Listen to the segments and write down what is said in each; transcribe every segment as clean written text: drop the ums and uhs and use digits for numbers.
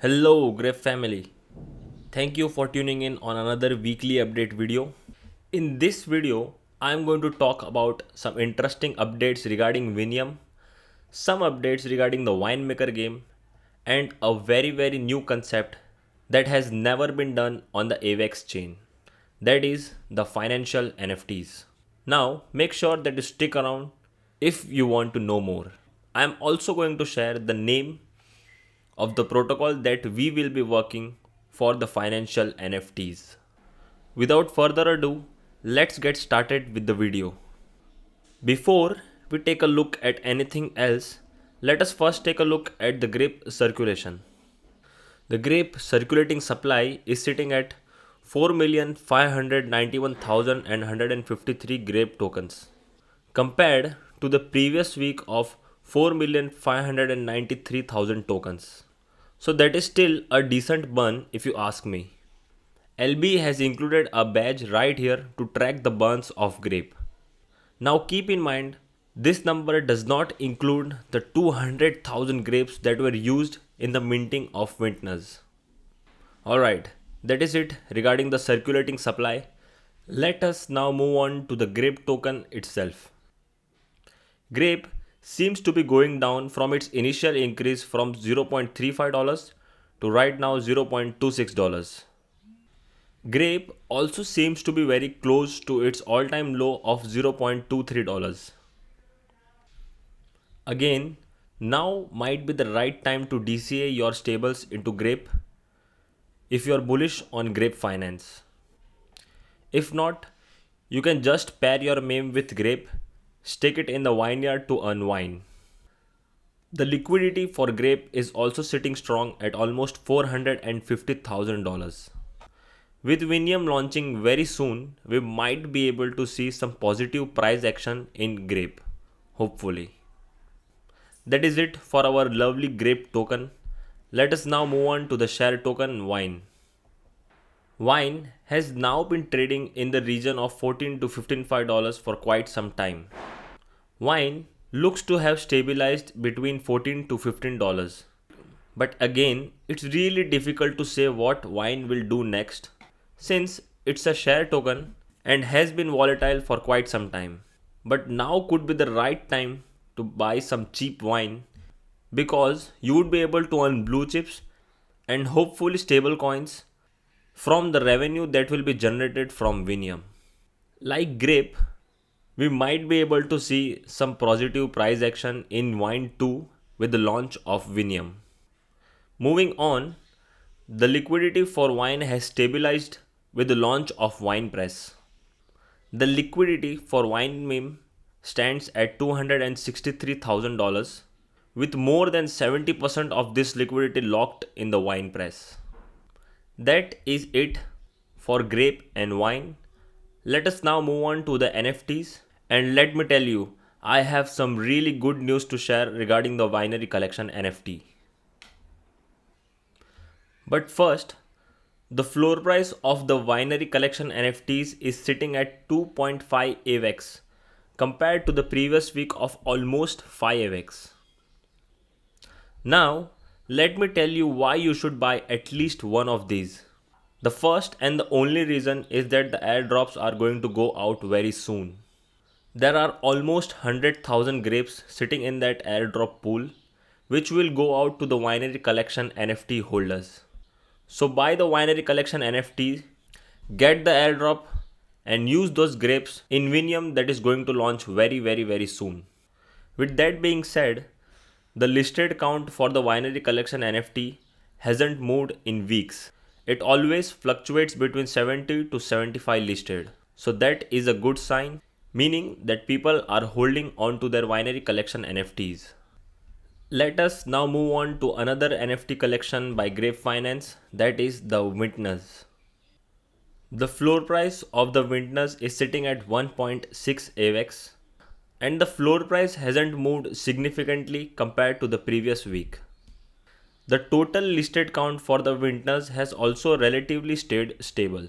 Hello, Grape family. Thank you for tuning in on another weekly update video. In this video, I am going to talk about some interesting updates regarding Vinium, some updates regarding the winemaker game, and a very new concept that has never been done on the AVEX chain. That is the financial NFTs. Now, make sure that you stick around if you want to know more. I am also going to share the name of the protocol that we will be working for the financial NFTs. Without further ado, let's get started with the video. Before we take a look at anything else, let us first take a look at the grape circulation. The grape circulating supply is sitting at 4,591,153 grape tokens, compared to the previous week of 4,593,000 tokens. So that is still a decent burn if you ask me. LB has included a badge right here to track the burns of grape. Now keep in mind, this number does not include the 200,000 grapes that were used in the minting of vintners. Alright, that is it regarding the circulating supply. Let us now move on to the grape token itself. Grape seems to be going down from its initial increase from $0.35 to right now $0.26. Grape also seems to be very close to its all-time low of $0.23. Again, now might be the right time to DCA your stables into Grape if you are bullish on Grape Finance. If not, you can just pair your meme with Grape, stick it in the vineyard to earn wine. The liquidity for Grape is also sitting strong at almost $450,000. With Vinium launching very soon, we might be able to see some positive price action in Grape, hopefully. That is it for our lovely Grape token. Let us now move on to the share token Wine. Wine has now been trading in the region of $14 to $15 for quite some time. Wine looks to have stabilized between $14 to $15. But again, it's really difficult to say what wine will do next since it's a share token and has been volatile for quite some time. But now could be the right time to buy some cheap wine because you would be able to earn blue chips and hopefully stable coins from the revenue that will be generated from Vinium. Like grape, we might be able to see some positive price action in wine too with the launch of Vinium. Moving on, the liquidity for wine has stabilized with the launch of winepress. The liquidity for wine meme stands at $263,000 with more than 70% of this liquidity locked in the winepress. That is it for grape and wine. Let us now move on to the NFTs. And let me tell you, I have some really good news to share regarding the winery collection NFT. But first, the floor price of the winery collection NFTs is sitting at 2.5 AVEX compared to the previous week of almost 5 AVEX. Now, let me tell you why you should buy at least one of these. The first and the only reason is that the airdrops are going to go out very soon. There are almost 100,000 grapes sitting in that airdrop pool, which will go out to the winery collection NFT holders. So buy the winery collection NFT, get the airdrop, and use those grapes in Vinium that is going to launch very soon. With that being said, the listed count for the winery collection NFT hasn't moved in weeks. It always fluctuates between 70 to 75 listed. So that is a good sign, meaning that people are holding on to their winery collection NFTs. Let us now move on to another NFT collection by Grape Finance, that is the Vintners. The floor price of the Vintners is sitting at 1.6 AVEX and the floor price hasn't moved significantly compared to the previous week. The total listed count for the Vintners has also relatively stayed stable.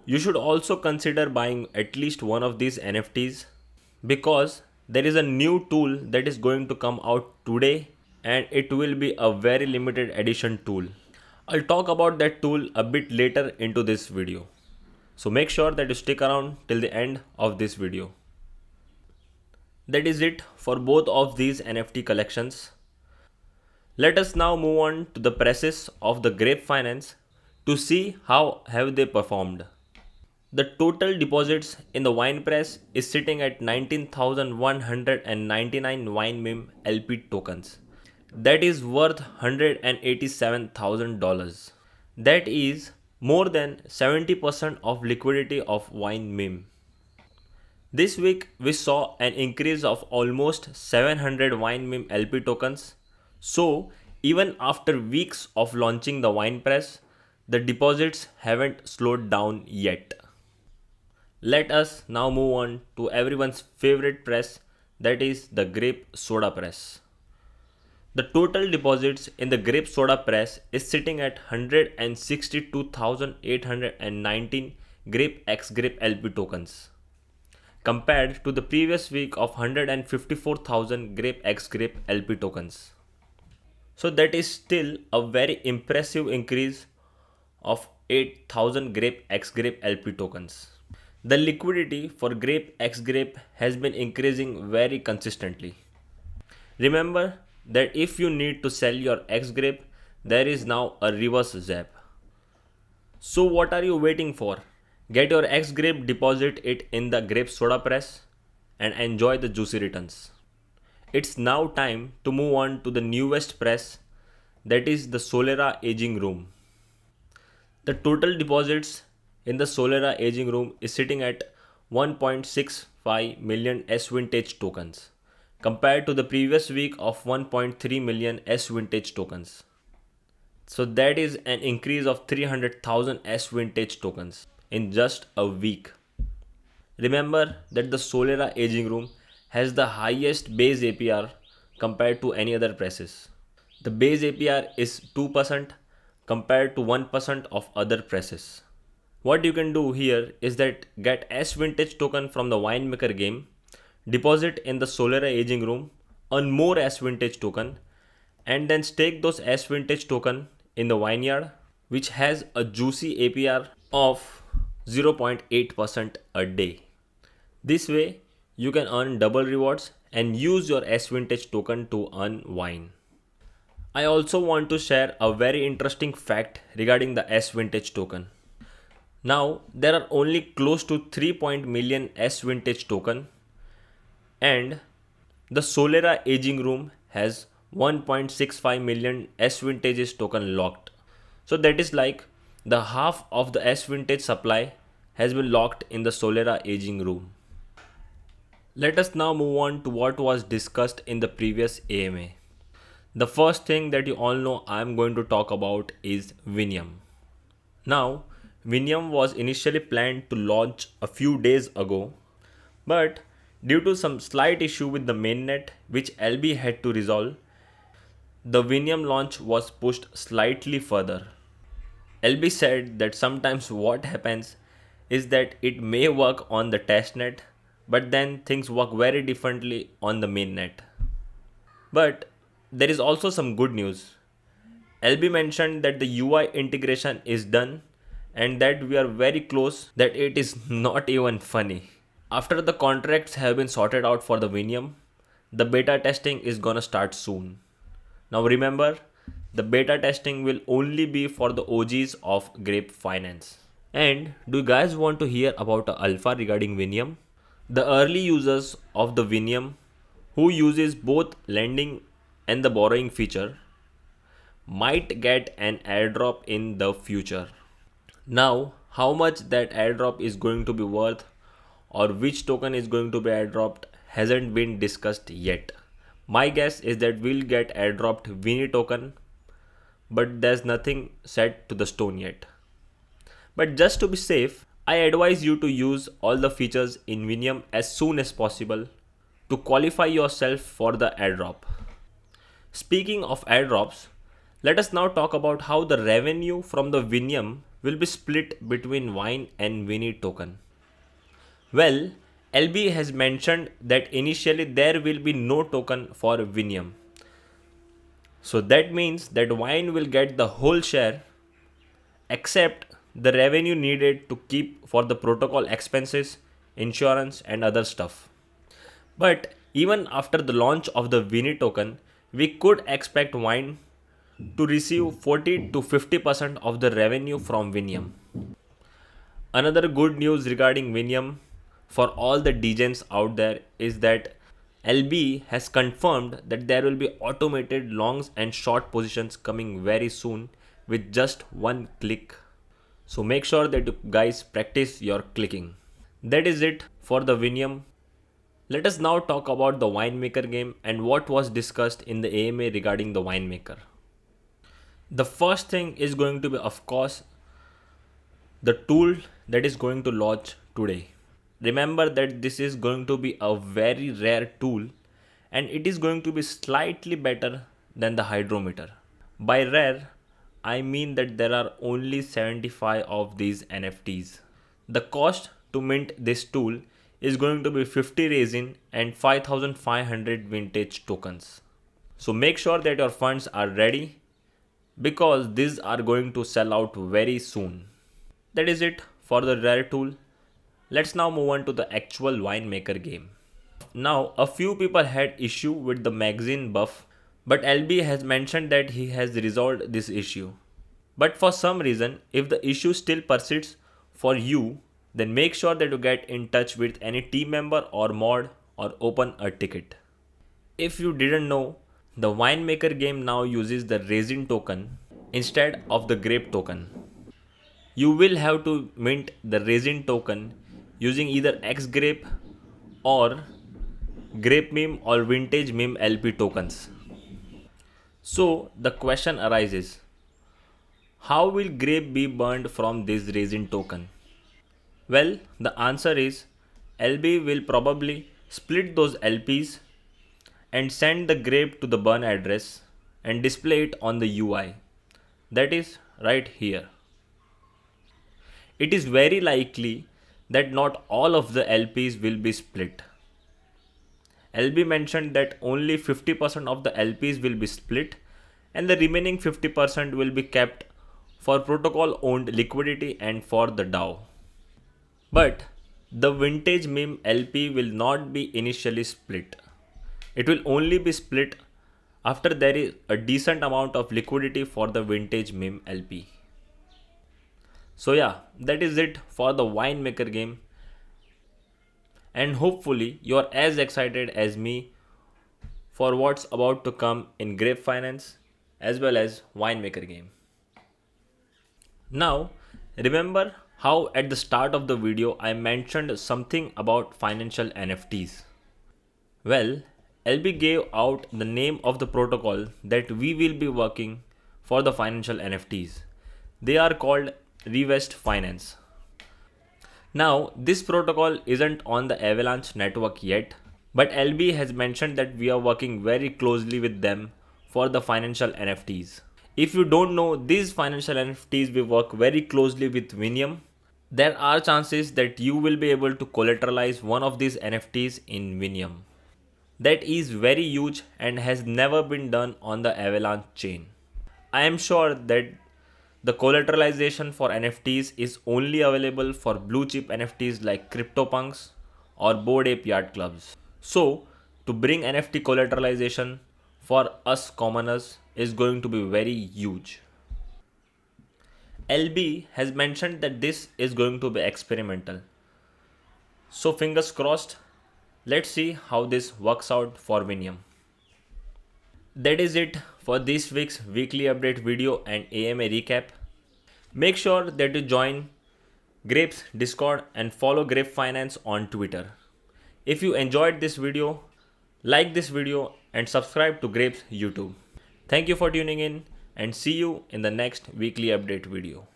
You should also consider buying at least one of these NFTs because there is a new tool that is going to come out today and it will be a very limited edition tool. I'll talk about that tool a bit later into this video. So make sure that you stick around till the end of this video. That is it for both of these NFT collections. Let us now move on to the presses of the Grape Finance to see how have they performed. The total deposits in the wine press is sitting at 19,199 wine meme LP tokens. That is worth $187,000. That is more than 70% of liquidity of wine meme. This week we saw an increase of almost 700 wine meme LP tokens. So even after weeks of launching the wine press, the deposits haven't slowed down yet. Let us now move on to everyone's favorite press, that is the grape soda press. The total deposits in the grape soda press is sitting at 162,819 grape x grape LP tokens compared to the previous week of 154,000 grape x grape LP tokens. So that is still a very impressive increase of 8,000 grape x grape LP tokens. The liquidity for grape x grape has been increasing very consistently. Remember that if you need to sell your X grape, there is now a reverse zap. So what are you waiting for? Get your X grape, deposit it in the grape soda press and enjoy the juicy returns. It's now time to move on to the newest press, that is the Solera aging room. The total deposits in the solera aging room is sitting at 1.65 million S vintage tokens compared to the previous week of 1.3 million S vintage tokens. So that is an increase of 300,000 S vintage tokens in just a week. Remember that the Solera aging room has the highest base APR compared to any other presses. The base APR is 2% compared to 1% of other presses. What you can do here is that get S vintage token from the winemaker game, deposit in the Solera aging room, earn more S vintage token, and then stake those S vintage token in the vineyard, which has a juicy APR of 0.8% a day. This way, you can earn double rewards and use your S vintage token to earn wine. I also want to share a very interesting fact regarding the S vintage token. Now, there are only close to 3 million S vintage token, and the Solera aging room has 1.65 million S vintages token locked. So that is like the half of the S vintage supply has been locked in the Solera aging room. Let us now move on to what was discussed in the previous AMA. The first thing that you all know I am going to talk about is vinium. Now, vinium was initially planned to launch a few days ago, but due to some slight issue with the mainnet which LB had to resolve, the vinium launch was pushed slightly further. LB said that sometimes what happens is that it may work on the testnet, but then things work very differently on the mainnet. But there is also some good news. LB mentioned that the UI integration is done and that we are very close, that it is not even funny. After the contracts have been sorted out for the vinium, the beta testing is gonna start soon. Now remember, the beta testing will only be for the OGs of Grape Finance. And do you guys want to hear about a alpha regarding vinium? The early users of the vinium who uses both lending and the borrowing feature might get an airdrop in the future. Now, how much that airdrop is going to be worth or which token is going to be airdropped hasn't been discussed yet. My guess is that we'll get airdropped Vini token, but there's nothing set to the stone yet. But just to be safe, I advise you to use all the features in Vinium as soon as possible to qualify yourself for the airdrop. Speaking of airdrops, let us now talk about how the revenue from the Vinium will be split between wine and Vini token. Well, LB has mentioned that initially there will be no token for Vinium. So that means that wine will get the whole share except the revenue needed to keep for the protocol expenses, insurance, and other stuff. But even after the launch of the Vini token, we could expect wine to receive 40 to 50% of the revenue from Vinium. Another good news regarding Vinium for all the degens out there is that LB has confirmed that there will be automated longs and short positions coming very soon with just one click. So make sure that you guys practice your clicking. That is it for the Vinium. Let us now talk about the winemaker game and what was discussed in the AMA regarding the winemaker. The first thing is going to be, of course, the tool that is going to launch today. Remember that this is going to be a very rare tool and it is going to be slightly better than the hydrometer. By rare, I mean that there are only 75 of these NFTs. The cost to mint this tool is going to be 50 resin and 5500 vintage tokens. So make sure that your funds are ready because these are going to sell out very soon. That is it for the rare tool. Let's now move on to the actual winemaker game. Now, a few people had issue with the magazine buff, but LB has mentioned that he has resolved this issue. But for some reason, if the issue still persists for you, then make sure that you get in touch with any team member or mod or open a ticket. If you didn't know, the winemaker game now uses the resin token instead of the grape token. You will have to mint the resin token using either X grape or grape meme or vintage meme LP tokens. So the question arises, how will grape be burned from this resin token? Well, the answer is LB will probably split those LPs and send the grape to the burn address and display it on the UI. That is right here. It is very likely that not all of the LPs will be split. LB mentioned that only 50% of the LPs will be split and the remaining 50% will be kept for protocol owned liquidity and for the DAO. But the vintage meme LP will not be initially split. It will only be split after there is a decent amount of liquidity for the vintage meme LP. So yeah, that is it for the winemaker game. And hopefully you are as excited as me for what's about to come in Grape Finance as well as winemaker game. Now, remember how at the start of the video I mentioned something about financial NFTs. Well, LB gave out the name of the protocol that we will be working for the financial NFTs. They are called Grape Finance. Now, this protocol isn't on the Avalanche network yet, but LB has mentioned that we are working very closely with them for the financial NFTs. If you don't know, these financial NFTs will work very closely with Vinium. There are chances that you will be able to collateralize one of these NFTs in Vinium. That is very huge and has never been done on the Avalanche chain. I am sure that the collateralization for NFTs is only available for blue chip NFTs like CryptoPunks or Bored Ape Yacht Clubs. So, to bring NFT collateralization for us commoners is going to be very huge. LB has mentioned that this is going to be experimental. So, fingers crossed. Let's see how this works out for Vinium. That is it for this week's weekly update video and AMA recap. Make sure that you join Grape's Discord and follow Grape Finance on Twitter. If you enjoyed this video, like this video and subscribe to Grape's YouTube. Thank you for tuning in and see you in the next weekly update video.